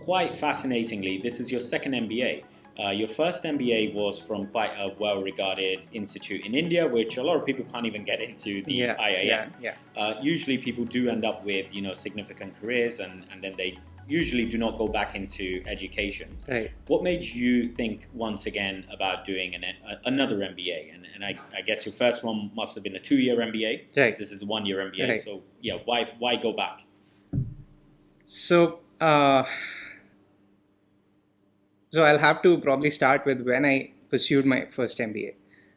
quite fascinatingly, this is your second MBA. Your first MBA was from quite a well-regarded institute in India, which a lot of people can't even get into, the IIM. Usually people do end up with, significant careers, and then they usually do not go back into education. Right. What made you think once again about doing another MBA? And I guess your first one must have been a 2-year MBA. Right. This is a 1-year MBA. Right. So yeah, why go back? So I'll have to probably start with when I pursued my first MBA.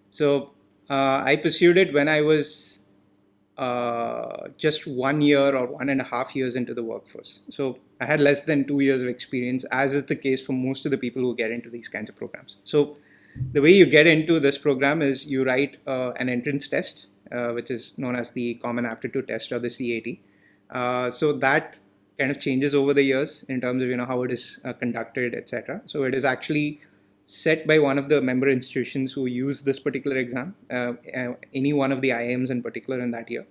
So I pursued it when I was just 1 year or 1.5 years into the workforce. So I had less than 2 years of experience, as is the case for most of the people who get into these kinds of programs. So the way you get into this program is you write an entrance test, which is known as the Common Aptitude Test, or the CAT. So that kind of changes over the years in terms of how it is conducted, etc. So it is actually set by one of the member institutions who use this particular exam, any one of the IIMs in particular in that year.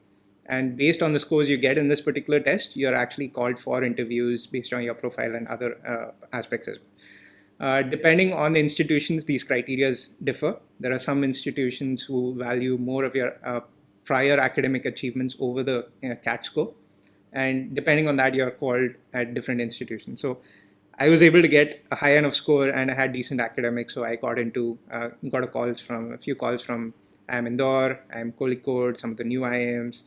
And based on the scores you get in this particular test, you're actually called for interviews based on your profile and other aspects as well. Depending on the institutions, these criteria differ. There are some institutions who value more of your prior academic achievements over the CAT score. And depending on that, you're called at different institutions. So I was able to get a high enough score, and I had decent academics. So I got a few calls from IIM Indore, IIM Kozhikode, some of the new IIMs.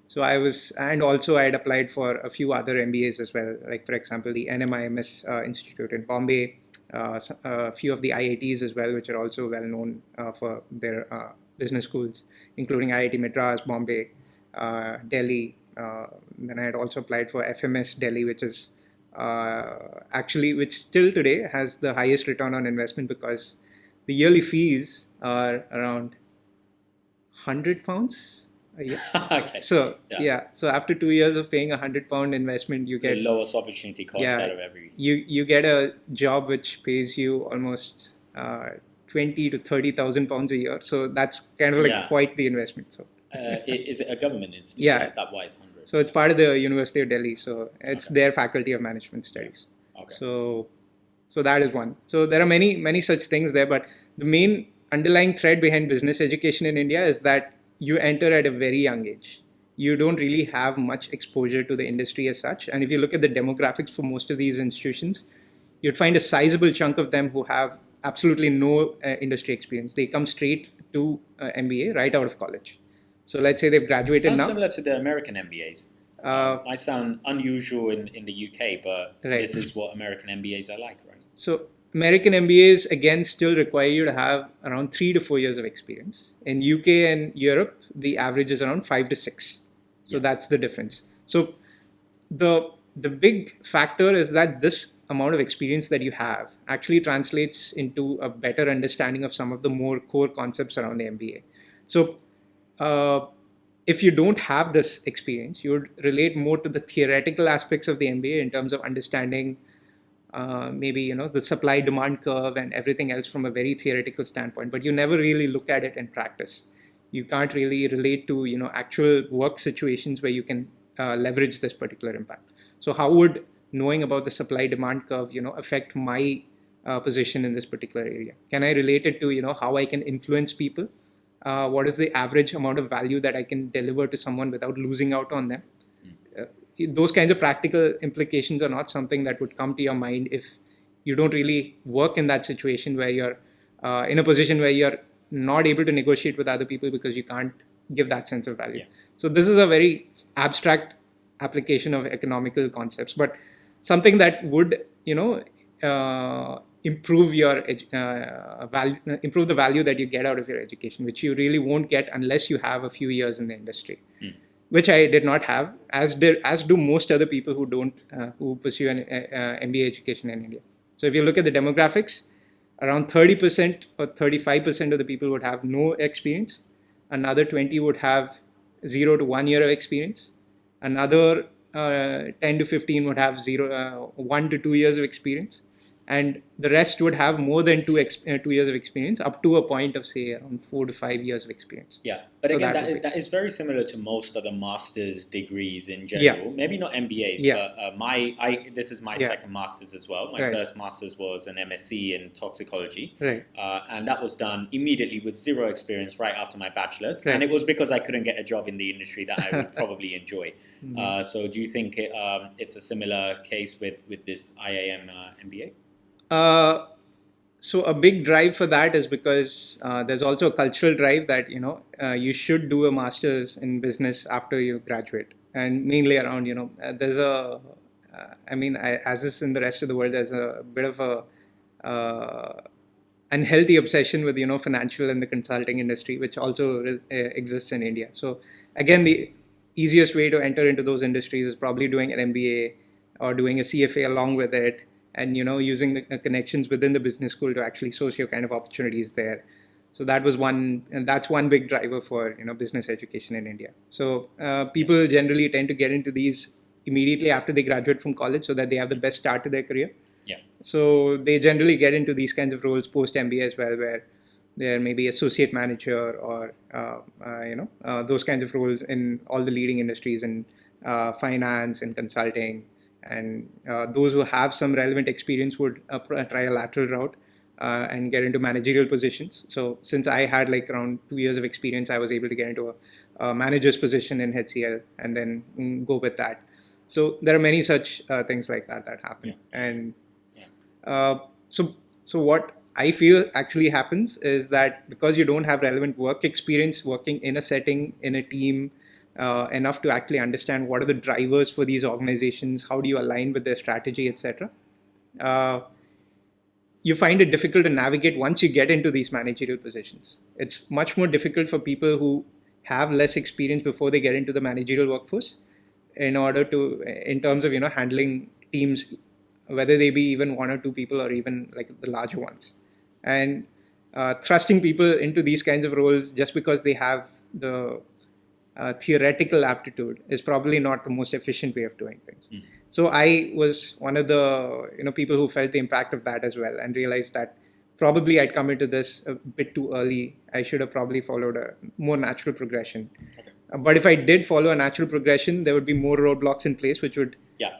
So I had applied for a few other MBAs as well, like for example, the NMIMS Institute in Bombay, a few of the IITs as well, which are also well known for their business schools, including IIT Madras, Bombay, Delhi. Then I had also applied for FMS Delhi, which is which still today has the highest return on investment, because the yearly fees are around £100 a year. Okay. So so after 2 years of paying £100 investment, you get the lowest opportunity cost out of every. You get a job which pays you almost 20 to 30,000 pounds a year. So that's kind of like quite the investment. So. Is it a government institution? Yeah. Is that why it's 100? So it's part of the University of Delhi. So it's their Faculty of Management Studies. Okay. So that is one. So there are many such things there, but the main underlying thread behind business education in India is that you enter at a very young age. You don't really have much exposure to the industry as such. And if you look at the demographics for most of these institutions, you'd find a sizable chunk of them who have absolutely no industry experience. They come straight to MBA right out of college. So let's say they've graduated now. Sounds similar to the American MBAs. Might sound unusual in the UK, but This is what American MBAs are like, right? So American MBAs, again, still require you to have around 3 to 4 years of experience. In UK and Europe, the average is around 5 to 6. So that's the difference. So the big factor is that this amount of experience that you have actually translates into a better understanding of some of the more core concepts around the MBA. So if you don't have this experience, you would relate more to the theoretical aspects of the MBA in terms of understanding maybe the supply demand curve and everything else from a very theoretical standpoint, but you never really look at it in practice. You can't really relate to actual work situations where you can leverage this particular impact. So how would knowing about the supply demand curve affect my position in this particular area? Can I relate it to how I can influence people? What is the average amount of value that I can deliver to someone without losing out on them? Those kinds of practical implications are not something that would come to your mind if you don't really work in that situation where you're in a position where you're not able to negotiate with other people because you can't give that sense of value. So this is a very abstract application of economical concepts, but something that would improve improve the value that you get out of your education, which you really won't get unless you have a few years in the industry, which I did not have, as do most other people who pursue an MBA education in India. So if you look at the demographics, around 30% or 35% of the people would have no experience. Another 20 would have 0 to 1 year of experience. Another 10 to 15 would have 1 to 2 years of experience. and the rest would have more than 2 years of experience, up to a point of say around 4 to 5 years of experience. Yeah, but so again, that is very similar to most other master's degrees in general. Maybe not MBAs, but this is my second master's as well. My first master's was an MSc in toxicology, and that was done immediately with zero experience right after my bachelor's, and it was because I couldn't get a job in the industry that I would probably enjoy. So do you think it's a similar case with this IIM MBA? So a big drive for that is because there's also a cultural drive that you should do a master's in business after you graduate, and mainly around there's a as is in the rest of the world, there's a bit of a unhealthy obsession with financial and the consulting industry, which also exists in India. So again, the easiest way to enter into those industries is probably doing an MBA or doing a CFA along with it, and using the connections within the business school to actually source your kind of opportunities there. So that was that's one big driver for business education in India. So people generally tend to get into these immediately after they graduate from college, so that they have the best start to their career. Yeah. So they generally get into these kinds of roles post MBA as well, where they're maybe associate manager or those kinds of roles in all the leading industries in finance and consulting. And those who have some relevant experience would try a lateral route and get into managerial positions. So since I had like around 2 years of experience, I was able to get into a manager's position in HCL and then go with that. So there are many such things like that happen. And so what I feel actually happens is that because you don't have relevant work experience working in a setting, in a team, enough to actually understand what are the drivers for these organizations, how do you align with their strategy, etc. You find it difficult to navigate once you get into these managerial positions. It's much more difficult for people who have less experience before they get into the managerial workforce in terms of handling teams, whether they be even one or two people or even like the larger ones. And thrusting people into these kinds of roles just because they have the theoretical aptitude is probably not the most efficient way of doing things. So I was one of the people who felt the impact of that as well, and realized that probably I'd come into this a bit too early. I should have probably followed a more natural progression. But if I did follow a natural progression, there would be more roadblocks in place, which would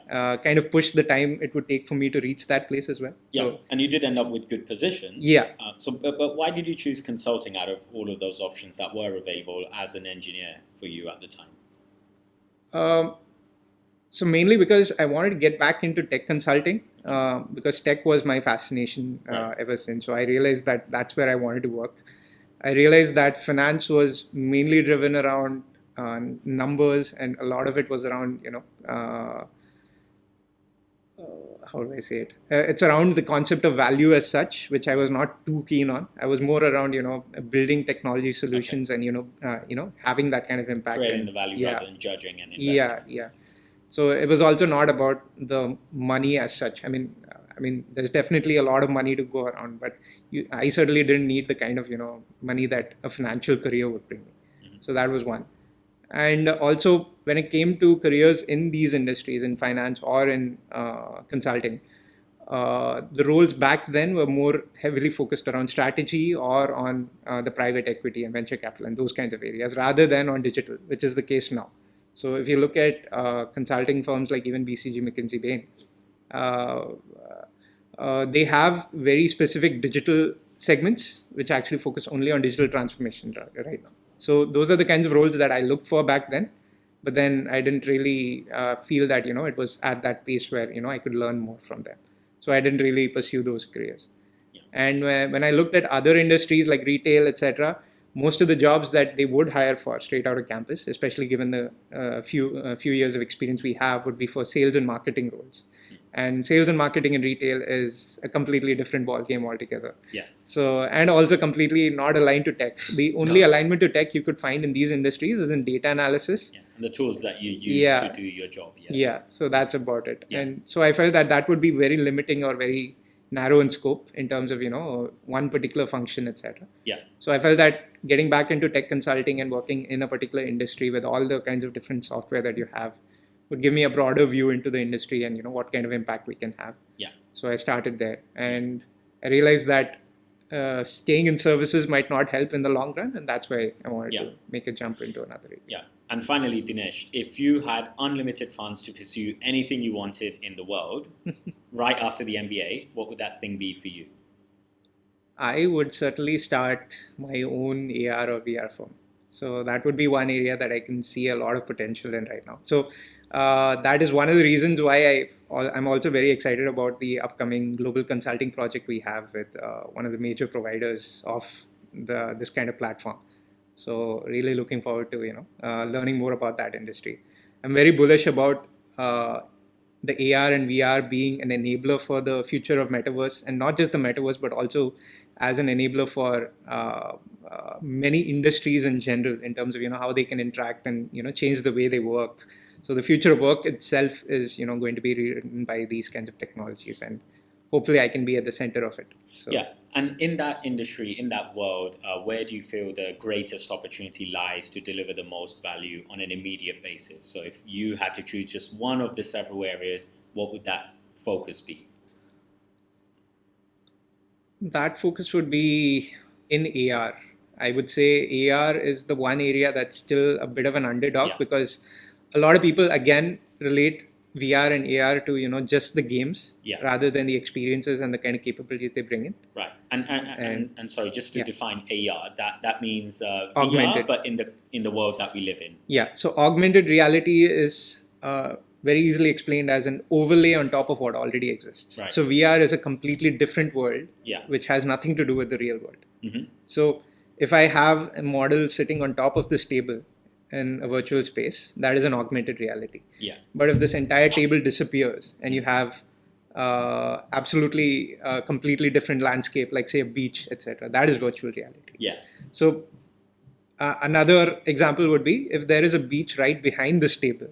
kind of push the time it would take for me to reach that place as well. Yeah, so, and you did end up with good positions. Yeah. But why did you choose consulting out of all of those options that were available as an engineer for you at the time? So mainly because I wanted to get back into tech consulting, because tech was my fascination ever since. So I realized that that's where I wanted to work. I realized that finance was mainly driven around numbers, and a lot of it was around, how do I say it? It's around the concept of value as such, which I was not too keen on. I was more around, building technology solutions and, having that kind of impact. Creating the value rather than judging and investing. Yeah. So it was also not about the money as such. I mean, there's definitely a lot of money to go around, but I certainly didn't need the kind of, money that a financial career would bring me. So that was one. And also, when it came to careers in these industries, in finance or in consulting, the roles back then were more heavily focused around strategy or on the private equity and venture capital and those kinds of areas, rather than on digital, which is the case now. So if you look at consulting firms like even BCG, McKinsey, Bain, they have very specific digital segments which actually focus only on digital transformation right now. So those are the kinds of roles that I looked for back then, but then I didn't really feel that it was at that pace where I could learn more from them. So I didn't really pursue those careers. Yeah. And when I looked at other industries like retail, etc., most of the jobs that they would hire for straight out of campus, especially given the few years of experience we have, would be for sales and marketing roles. And sales and marketing in retail is a completely different ballgame altogether. Yeah. So, and also completely not aligned to tech. The only alignment to tech you could find in these industries is in data analysis. Yeah. And the tools that you use to do your job. Yeah. So that's about it. Yeah. And so I felt that would be very limiting or very narrow in scope in terms of, one particular function, etc. Yeah. So I felt that getting back into tech consulting and working in a particular industry with all the kinds of different software that you have would give me a broader view into the industry and what kind of impact we can have. Yeah. So I started there, and I realized that staying in services might not help in the long run, and that's why I wanted to make a jump into another area. Yeah. And finally, Dhinesh, if you had unlimited funds to pursue anything you wanted in the world right after the MBA, what would that thing be for you? I would certainly start my own AR or VR firm. So that would be one area that I can see a lot of potential in right now. So that is one of the reasons why I'm also very excited about the upcoming global consulting project we have with one of the major providers of this kind of platform. So really looking forward to learning more about that industry. I'm very bullish about the AR and VR being an enabler for the future of metaverse, and not just the metaverse, but also as an enabler for many industries in general, in terms of how they can interact and change the way they work. So the future of work itself is going to be rewritten by these kinds of technologies, and hopefully I can be at the center of it. So. Yeah, and in that industry, in that world, where do you feel the greatest opportunity lies to deliver the most value on an immediate basis? So if you had to choose just one of the several areas, what would that focus be? That focus would be in AR. I would say AR is the one area that's still a bit of an underdog, because a lot of people, again, relate VR and AR to just the games rather than the experiences and the kind of capabilities they bring in. Right, and sorry, just to define AR, that means VR, augmented, but in the world that we live in. Yeah, so augmented reality is very easily explained as an overlay on top of what already exists. Right. So VR is a completely different world, which has nothing to do with the real world. Mm-hmm. So if I have a model sitting on top of this table in a virtual space, that is an augmented reality. Yeah. But if this entire table disappears and you have absolutely completely different landscape, like say a beach, etc., that is virtual reality. Yeah. So another example would be if there is a beach right behind this table,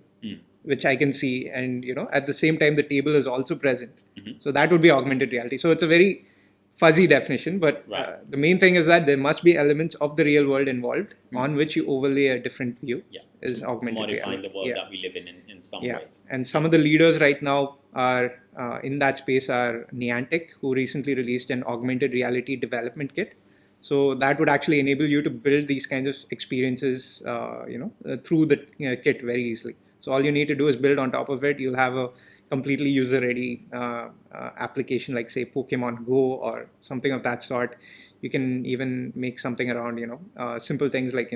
which I can see, and at the same time the table is also present. Mm-hmm. So that would be augmented reality. So it's a very fuzzy definition, but the main thing is that there must be elements of the real world involved on which you overlay a different view. Is augmented modifying reality. The world that we live in some ways. And some of the leaders right now are in that space are Niantic, who recently released an augmented reality development kit. So that would actually enable you to build these kinds of experiences through the kit very easily. So all you need to do is build on top of it. You'll have a completely user-ready application like say Pokemon Go or something of that sort. You can even make something around simple things like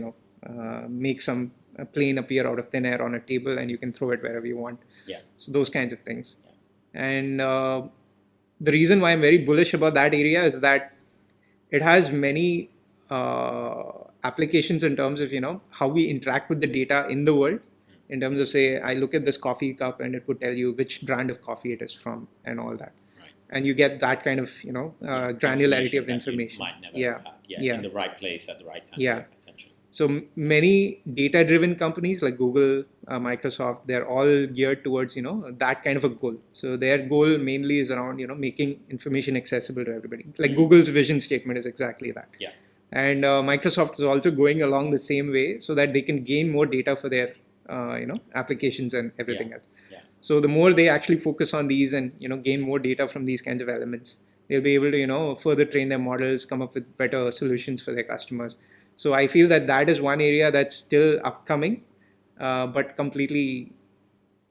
make some plane appear out of thin air on a table and you can throw it wherever you want. Yeah. So those kinds of things. And the reason why I'm very bullish about that area is that it has many applications in terms of how we interact with the data in the world. In terms of, say, I look at this coffee cup and it would tell you which brand of coffee it is from and all that. Right. And you get that kind of, granularity of information. Might never have. In the right place at the right time. Potentially. So many data-driven companies like Google, Microsoft, they're all geared towards, that kind of a goal. So their goal mainly is around, making information accessible to everybody. Like Google's vision statement is exactly that. Yeah. And Microsoft is also going along the same way so that they can gain more data for their applications and everything else. Yeah. So the more they actually focus on these and gain more data from these kinds of elements, they'll be able to further train their models, come up with better solutions for their customers. So I feel that is one area that's still upcoming, but completely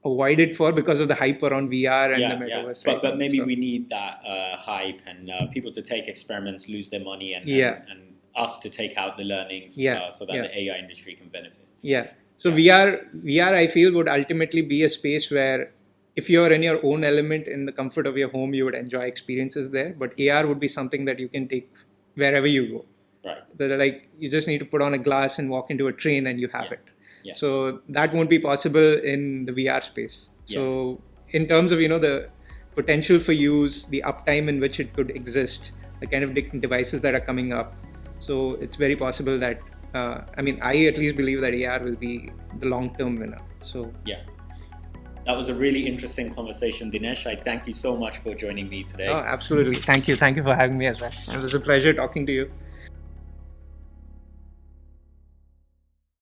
avoided for because of the hype around VR and the metaverse. Right? But maybe we need that hype and people to take experiments, lose their money, and us to take out the learnings so that the AI industry can benefit. Yeah. So VR, I feel, would ultimately be a space where if you're in your own element in the comfort of your home, you would enjoy experiences there. But AR would be something that you can take wherever you go. Right. Like you just need to put on a glass and walk into a train and you have it. Yeah. So that won't be possible in the VR space. So in terms of, the potential for use, the uptime in which it could exist, the kind of devices that are coming up. So it's very possible that I at least believe that AR will be the long-term winner. So that was a really interesting conversation, Dhinesh. I thank you so much for joining me today. Oh, absolutely. Thank you. Thank you for having me as well. It was a pleasure talking to you.